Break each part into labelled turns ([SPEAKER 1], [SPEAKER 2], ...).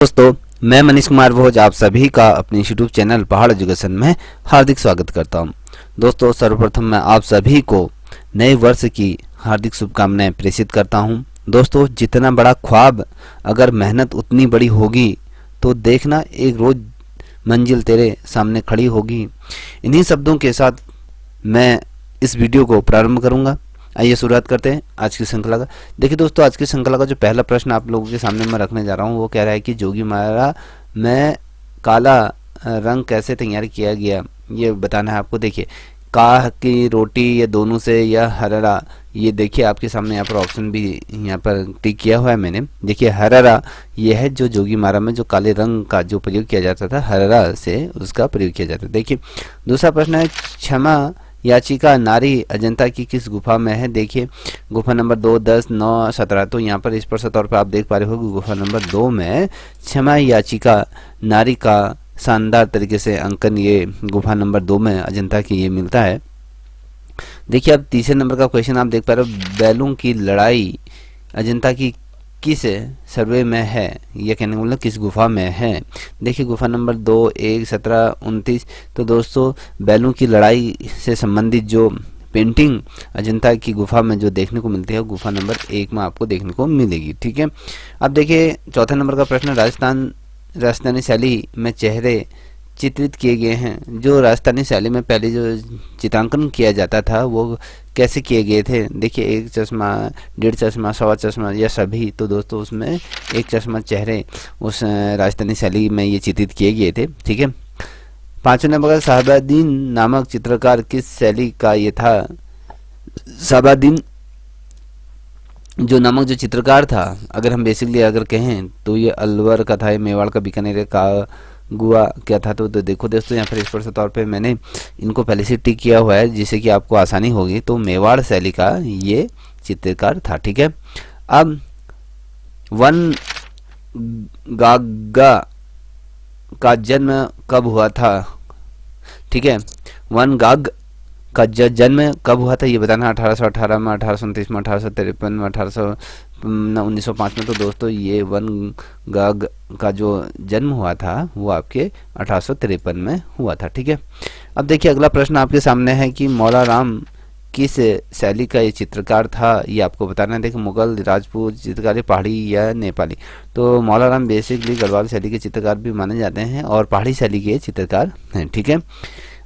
[SPEAKER 1] दोस्तों, मैं मनीष कुमार भोज आप सभी का अपने यूट्यूब चैनल पहाड़ एजुकेशन में हार्दिक स्वागत करता हूं। दोस्तों, सर्वप्रथम मैं आप सभी को नए वर्ष की हार्दिक शुभकामनाएं प्रेषित करता हूं। दोस्तों, जितना बड़ा ख्वाब अगर मेहनत उतनी बड़ी होगी तो देखना एक रोज़ मंजिल तेरे सामने खड़ी होगी। इन्हीं शब्दों के साथ मैं इस वीडियो को प्रारंभ करूँगा। आइए शुरुआत करते हैं आज की श्रृंखला का। देखिए दोस्तों, आज की श्रृंखला का जो पहला प्रश्न आप लोगों के सामने मैं रखने जा रहा हूँ वो कह रहा है कि जोगी मारा में काला रंग कैसे तैयार किया गया, ये बताना है आपको। देखिए, काह की रोटी या दोनों से या हररा, ये देखिए आपके सामने यहाँ पर ऑप्शन भी यहाँ पर टिक किया हुआ है मैंने। देखिए हररा ये है जो जोगी मारा में जो काले रंग का जो प्रयोग किया जाता था, हररा से उसका प्रयोग किया जाता था। देखिए दूसरा प्रश्न है, क्षमा याचिका नारी अजंता की किस गुफा में है। देखिए गुफा नंबर 2, 10, 9, 17। तो यहाँ पर स्पष्ट तौर पर आप देख पा रहे हो कि गुफा नंबर 2 में क्षमा याचिका नारी का शानदार तरीके से अंकन ये गुफा नंबर 2 में अजंता की ये मिलता है। देखिए अब तीसरे नंबर का क्वेश्चन आप देख पा रहे हो, बैलों की लड़ाई अजंता की किस सर्वे में है, यह कहने का मतलब किस गुफा में है। देखिए गुफा नंबर 2, 1, 17, 29। तो दोस्तों बैलों की लड़ाई से संबंधित जो पेंटिंग अजंता की गुफा में जो देखने को मिलती है गुफा नंबर 1 में आपको देखने को मिलेगी। ठीक है, अब देखिए चौथे नंबर का प्रश्न, राजस्थानी शैली में चेहरे चित्रित किए गए हैं। जो राजस्थानी शैली में पहले जो चित्रांकन किया जाता था वो कैसे किए गए थे। देखिए 1 चश्मा, 1.5 चश्मा, 1.25 चश्मा या सभी। तो दोस्तों उसमें 1 चश्मा चेहरे उस राजस्थानी शैली में ये चित्रित किए गए थे। ठीक है, पांचवें नंबर का, शहाबुद्दीन नामक चित्रकार किस शैली का ये था। शहाबुद्दीन जो नामक जो चित्रकार था, अगर हम बेसिकली अगर कहें तो ये अलवर का था, मेवाड़ का, बीकानेर का, गुआ क्या था। तो देखो दोस्तों यहाँ पर स्पष्ट तौर पे मैंने इनको पहले से टिक किया हुआ है जिससे कि आपको आसानी होगी। तो मेवाड़ शैली का ये चित्रकार था। ठीक है, अब वन गागा का जन्म कब हुआ था। ठीक है, वन गाग का जन्म कब हुआ था ये बताना। 1818 में, 1829 में, 1853 में, 1905 में। तो दोस्तों ये वन गाग का जो जन्म हुआ था वो आपके 1853 में हुआ था। ठीक है, अब देखिए अगला प्रश्न आपके सामने है कि मौला राम किस शैली का ये चित्रकार था, ये आपको बताना है। देखिए मुगल, राजपूत चित्रकारी, पहाड़ी या नेपाली। तो मौला राम बेसिकली गढ़वाल शैली के चित्रकार भी माने जाते हैं और पहाड़ी शैली के चित्रकार हैं। ठीक है,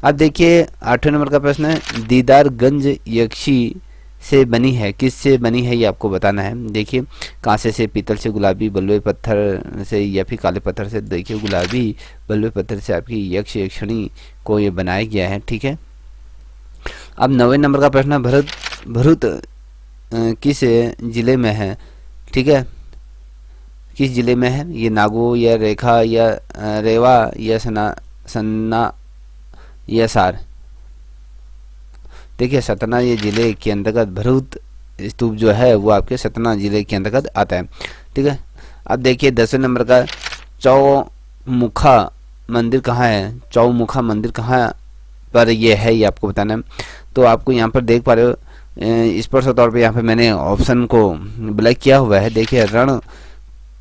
[SPEAKER 1] अब देखिए 8वें नंबर का प्रश्न है, दीदारगंज यक्षी से बनी है, किस से बनी है ये आपको बताना है। देखिए कांसे से, पीतल से, गुलाबी बलुए पत्थर से या फिर काले पत्थर से। देखिए गुलाबी बलुए पत्थर से आपकी यक्ष यक्षिणी को ये बनाया गया है। ठीक है, अब 9वें नंबर का प्रश्न, भरूत किस जिले में है। ठीक है, किस जिले में है ये, नागो या रेखा या रेवा या सन्ना या सार। देखिए सतना ये जिले के अंतर्गत भरूत स्तूप जो है वो आपके सतना जिले के अंतर्गत आता है। ठीक है, अब देखिए 10वें नंबर का, चौमुखा मंदिर कहाँ है। चौमुखा मंदिर कहाँ पर ये है ये आपको बताना है। तो आपको यहाँ पर देख पा रहे हो स्पष्ट तौर पे यहाँ पे मैंने ऑप्शन को ब्लैक किया हुआ है। देखिए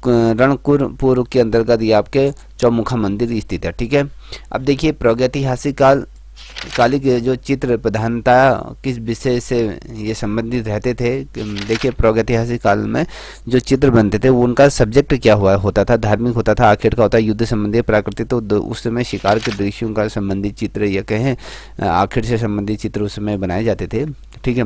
[SPEAKER 1] रणकुरपुर के अंतर्गत ये आपके चौमुखा मंदिर स्थित है। ठीक है, अब देखिए प्रागैतिहासिक काली के जो चित्र प्रधानता किस विषय से ये संबंधित रहते थे। देखिए प्रागैतिहासिक काल में जो चित्र बनते थे वो उनका सब्जेक्ट क्या होता था, धार्मिक होता था, आखेट का होता है, युद्ध संबंधी, प्राकृतिक। तो उस समय शिकार के दृश्यों का संबंधित चित्र या कहें आखेट से संबंधित चित्र उस समय बनाए जाते थे। ठीक है,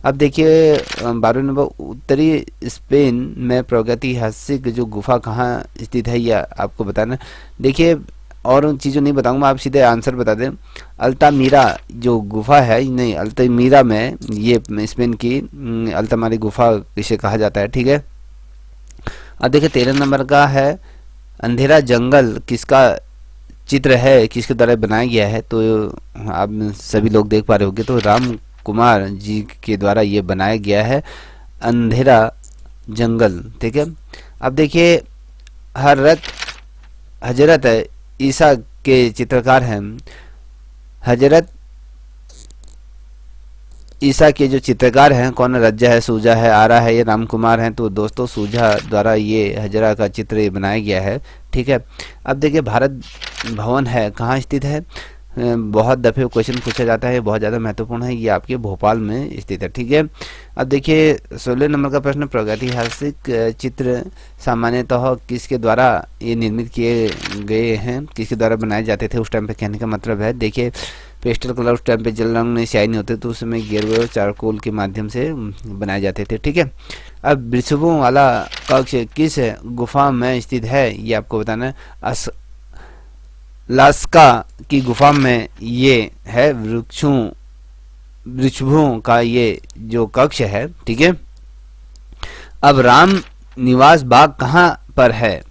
[SPEAKER 1] अब देखिए 12वें नंबर, उत्तरी स्पेन में प्रागैतिहासिक जो गुफा कहाँ स्थित है यह आपको बताना। देखिए और उन चीज़ों नहीं बताऊंगा, आप सीधे आंसर बता दें। अल्तामीरा जो गुफा है, नहीं अल्तामीरा में ये स्पेन की अल्तामारी गुफा इसे कहा जाता है। ठीक है, अब देखिए 13 नंबर का है, अंधेरा जंगल किसका चित्र है, किसके द्वारा बनाया गया है। तो आप सभी लोग देख पा रहे होंगे, तो राम कुमार जी के द्वारा ये बनाया गया है अंधेरा जंगल। ठीक है, अब देखिए हजरत ईसा के चित्रकार हैं हजरत ईसा के जो चित्रकार हैं, कौन? रज्जा है, सूजा है, आरा है, ये राम कुमार हैं। तो दोस्तों सूजा द्वारा ये हजरा का चित्र ये बनाया गया है। ठीक है, अब देखिए भारत भवन है, कहाँ स्थित है? बहुत दफ़े क्वेश्चन पूछा जाता है, बहुत ज़्यादा महत्वपूर्ण है, ये आपके भोपाल में स्थित है। ठीक है, अब देखिए 16 नंबर का प्रश्न, प्रागैतिहासिक चित्र सामान्यतः किसके द्वारा ये निर्मित किए गए हैं, किसके द्वारा बनाए जाते थे उस टाइम पे? कहने का मतलब है देखिए पेस्टल कलर उस टाइम पे जल रंग में स्याही नहीं होते, तो उसमें गेरुए और चारकोल के माध्यम से बनाए जाते थे। ठीक है, अब वृषभों वाला कक्ष किस गुफा में स्थित है, ये आपको बताना है। लास्का की गुफा में ये है, वृषभों का ये जो कक्ष है। ठीक है, अब राम निवास बाग कहाँ पर है?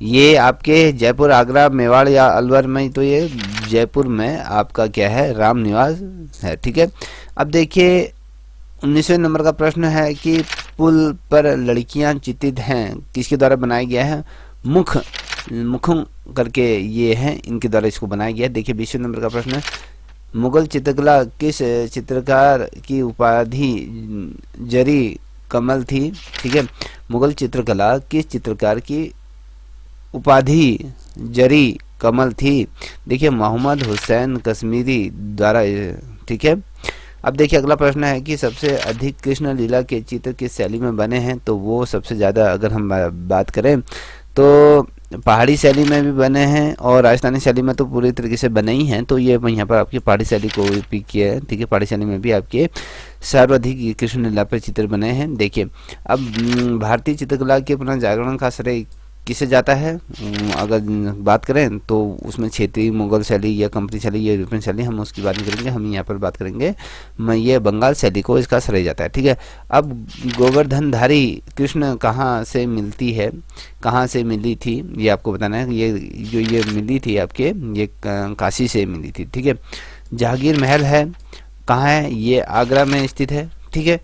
[SPEAKER 1] ये आपके जयपुर, आगरा, मेवाड़ या अलवर में? तो ये जयपुर में आपका क्या है? राम निवास है। ठीक है, अब देखिए 19वें नंबर का प्रश्न है कि पुल पर लड़कियां चित्रित हैं, किसके द्वारा बनाया गया है? मुखम करके ये हैं, इनके द्वारा इसको बनाया गया है। देखिए 20वें नंबर का प्रश्न है, मुगल चित्रकला किस चित्रकार की उपाधि जरी कमल थी? ठीक है, मुगल चित्रकला किस चित्रकार की उपाधि जरी कमल थी? देखिए मोहम्मद हुसैन कश्मीरी द्वारा। ठीक है, अब देखिए अगला प्रश्न है कि सबसे अधिक कृष्ण लीला के चित्र किस शैली में बने हैं? तो वो सबसे ज़्यादा अगर हम बात करें तो पहाड़ी शैली में भी बने हैं और राजस्थानी शैली में तो पूरी तरीके से बने ही हैं। तो ये यहाँ पर आपकी पहाड़ी शैली को पिक किया है। ठीक है, पहाड़ी शैली में भी आपके सर्वाधिक कृष्ण लीला पर चित्र बने हैं। देखिए अब भारतीय चित्रकला के पुनर्जागरण का श्रेय किसे जाता है? अगर बात करें तो उसमें क्षेत्रीय, मुगल शैली या कंपनी शैली या यूरोपियन शैली, हम उसकी बात नहीं करेंगे, हम यहाँ पर बात करेंगे ये बंगाल शैली को इसका श्रेय जाता है। ठीक है, अब गोवर्धनधारी कृष्ण कहाँ से मिलती है, कहाँ से मिली थी, ये आपको बताना है। ये जो ये मिली थी आपके, ये काशी से मिली थी। ठीक है, जहांगीर महल है, कहाँ है? ये आगरा में स्थित है। ठीक है,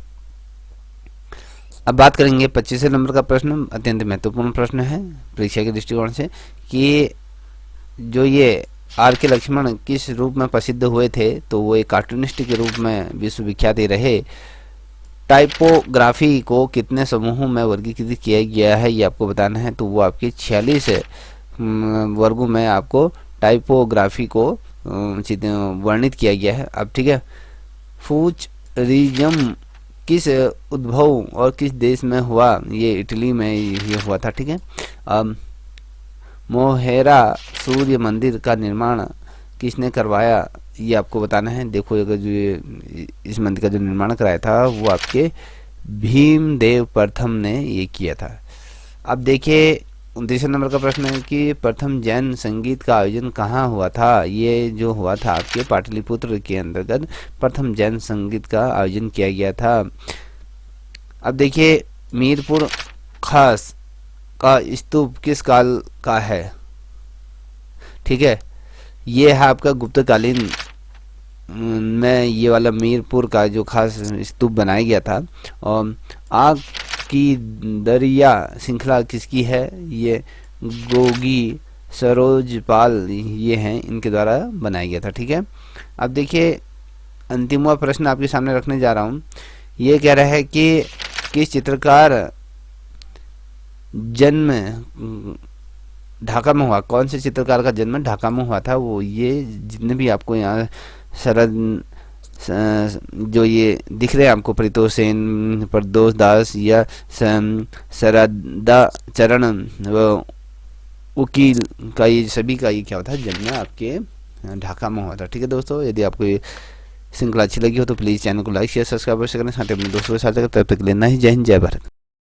[SPEAKER 1] अब बात करेंगे 25वें नंबर का प्रश्न, अत्यंत महत्वपूर्ण प्रश्न है परीक्षा के दृष्टिकोण से, कि जो ये आर के लक्ष्मण किस रूप में प्रसिद्ध हुए थे? तो वो एक कार्टूनिस्ट के रूप में विश्वविख्यात रहे। टाइपोग्राफी को कितने समूहों में वर्गीकृत किया गया है, ये आपको बताना है। तो वो आपके 46 वर्गों में आपको टाइपोग्राफी को वर्णित किया गया है। अब ठीक है, फूचरिज्म किस उद्भव और किस देश में हुआ? ये इटली में ये हुआ था। ठीक है, अब मोहेरा सूर्य मंदिर का निर्माण किसने करवाया, ये आपको बताना है। देखो अगर जो ये इस मंदिर का जो निर्माण कराया था वो आपके भीमदेव प्रथम ने ये किया था। अब देखिए 29वें नंबर का प्रश्न है कि प्रथम जैन संगीत का आयोजन कहाँ हुआ था? ये जो हुआ था आपके पाटलिपुत्र के अंतर्गत प्रथम जैन संगीत का आयोजन किया गया था। अब देखिए मीरपुर खास का स्तूप किस काल का है? ठीक है, ये है आपका गुप्तकालीन में ये वाला मीरपुर का जो खास स्तूप बनाया गया था। और आग की दरिया श्रृंखला किसकी है? ये गोगी सरोजपाल ये हैं, इनके द्वारा बनाया गया था। ठीक है, अब देखिए अंतिमवा प्रश्न आपके सामने रखने जा रहा हूँ। ये कह रहा है कि किस चित्रकार जन्म ढाका में हुआ? कौन से चित्रकार का जन्म ढाका में हुआ था? वो ये जितने भी आपको यहाँ शरद जो ये दिख रहे हैं आपको, परितोष सेन, प्रदोष दास या शरदा चरण वकील का, ये सभी का ये क्या होता है? जन्म आपके ढाका में हुआ था। ठीक है दोस्तों, यदि आपको ये श्रृंखला अच्छी लगी हो तो प्लीज़ चैनल को लाइक शेयर सब्सक्राइब करें, साथ ही अपने दोस्तों के साथ तब तक लेना ही। जय हिंद, जय भारत।